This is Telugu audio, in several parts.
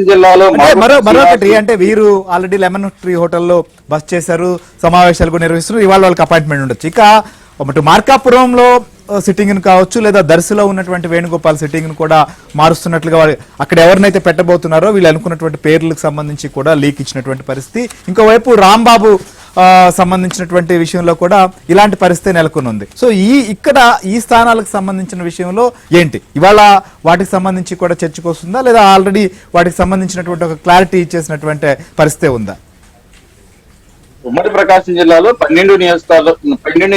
జిల్లాలో మరొకటి అంటే వీరు ఆల్రెడీ లెమన్ ట్రీ హోటల్లో బస్ చేశారు, సమావేశాలు కూడా నిర్వహిస్తున్నారు. ఇవాళ వాళ్ళకి అపాయింట్మెంట్ ఉండొచ్చు. ఇక మార్కాపురంలో సిట్టింగ్ కావచ్చు, లేదా దర్శిలో ఉన్నటువంటి వేణుగోపాల్ సిట్టింగ్ కూడా మారుస్తున్నట్లుగా అక్కడ ఎవరినైతే పెట్టబోతున్నారో వీళ్ళు అనుకున్నటువంటి పేర్లకు సంబంధించి కూడా లీక్ ఇచ్చినటువంటి పరిస్థితి. ఇంకోవైపు రాంబాబు సంబంధించినటువంటి విషయంలో కూడా ఇలాంటి పరిస్థితి నెలకొని ఉంది. సో ఇక్కడ ఈ స్థానాలకు సంబంధించిన విషయంలో ఏంటి ఇవాళ వాటికి సంబంధించి కూడా చర్చకు వస్తుందా, లేదా ఆల్రెడీ వాటికి సంబంధించినటువంటి ఒక క్లారిటీ ఇచ్చేసినటువంటి పరిస్థితి ఉందా? ఉమ్మడి ప్రకాశం జిల్లాలో 12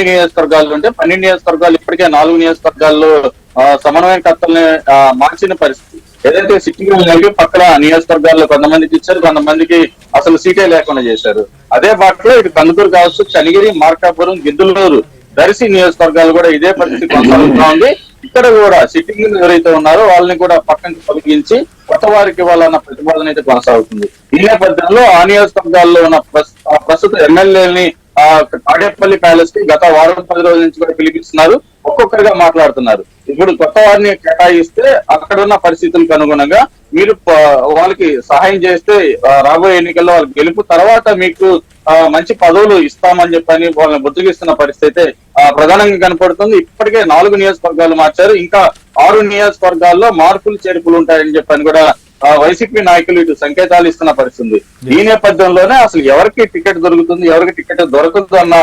నియోజకవర్గాలు ఉంటే 12 నియోజకవర్గాలు ఇప్పటికే 4 నియోజకవర్గాల్లో సమన్వయకర్తల్ని మార్చిన పరిస్థితి. ఏదైతే సిట్టింగ్ పక్కన నియోజకవర్గాల్లో కొంతమందికి ఇచ్చారు, కొంతమందికి అసలు సీటే లేకుండా చేశారు. అదే బాటలో ఇటు కందుకూరు కావచ్చు, కనిగిరి, మార్కాపురం, గిద్దలూరు, దర్శి నియోజకవర్గాలు కూడా ఇదే పరిస్థితి కొనసాగుతా ఉంది. ఇక్కడ కూడా సిట్టింగ్ ఎవరైతే ఉన్నారో వాళ్ళని కూడా పక్కనకి తొలగించి కొత్త వారికి ఇవ్వాలన్న ప్రతిపాదన అయితే కొనసాగుతుంది. ఈ నేపథ్యంలో ఆ నియోజకవర్గాల్లో ఉన్న ప్రస్తుత ఎమ్మెల్యేలని తాడేపల్లి ప్యాలెస్ కి గత వారం 10 రోజుల నుంచి కూడా పిలిపిస్తున్నారు. ఒక్కొక్కరిగా మాట్లాడుతున్నారు. ఇప్పుడు కొత్త వారిని కేటాయిస్తే అక్కడ ఉన్న పరిస్థితులకు అనుగుణంగా మీరు వాళ్ళకి సహాయం చేస్తే రాబోయే ఎన్నికల్లో వాళ్ళకి గెలుపు తర్వాత మీకు మంచి పదవులు ఇస్తామని చెప్పని వాళ్ళని బుద్ధిగిస్తున్న పరిస్థితి ప్రధానంగా కనపడుతుంది. ఇప్పటికే 4 నియోజకవర్గాలు మార్చారు. ఇంకా 6 నియోజకవర్గాల్లో మార్పులు చేర్పులు ఉంటాయని చెప్పని కూడా వైసీపీ నాయకులు ఇటు సంకేతాలు ఇస్తున్న పరిస్థితి. ఈ నేపథ్యంలోనే అసలు ఎవరికి టికెట్ దొరుకుతుంది, ఎవరికి టికెట్ దొరకదు అన్న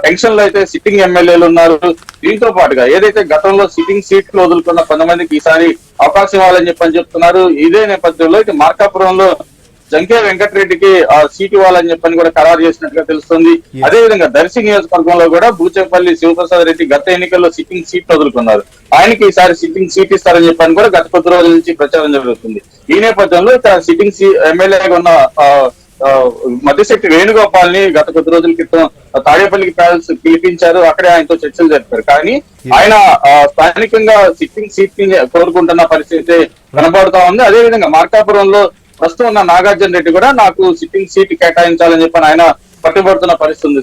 టెన్షన్ లో అయితే సిట్టింగ్ ఎమ్మెల్యేలు ఉన్నారు. దీంతో పాటుగా ఏదైతే గతంలో సిట్టింగ్ సీట్లు వదులుకున్న కొంతమందికి ఈసారి అవకాశం ఇవ్వాలని చెప్పని చెప్తున్నారు. ఇదే నేపథ్యంలో ఇటు మార్కాపురంలో జంకే వెంకటరెడ్డికి సీట్ ఇవ్వాలని చెప్పని కూడా ఖరారు చేసినట్టుగా తెలుస్తుంది. అదేవిధంగా దర్శి నియోజకవర్గంలో కూడా బూచేపల్లి శివప్రసాద్ రెడ్డి గత ఎన్నికల్లో సిట్టింగ్ సీట్ వదులుకున్నారు. ఆయనకి ఈసారి సిట్టింగ్ సీట్ ఇస్తారని చెప్పని కూడా గత కొద్ది రోజుల నుంచి ప్రచారం జరుగుతుంది. ఈ నేపథ్యంలో ఇక్కడ సిట్టింగ్ ఎమ్మెల్యేగా ఉన్న మద్దిశెట్టి వేణుగోపాల్ ని గత కొద్ది రోజుల క్రితం తాడేపల్లికి ప్యాలెస్ పిలిపించారు. అక్కడే ఆయనతో చర్చలు జరిపారు. కానీ ఆయన స్థానికంగా సిట్టింగ్ సీట్ ని కోరుకుంటున్న పరిస్థితి కనబడుతా ఉంది. అదేవిధంగా మార్కాపురంలో ప్రస్తుతం ఉన్న నాగార్జున రెడ్డి కూడా నాకు సిట్టింగ్ సీట్ కేటాయించాలని చెప్పని ఆయన పట్టుబడుతున్న పరిస్థితి ఉంది.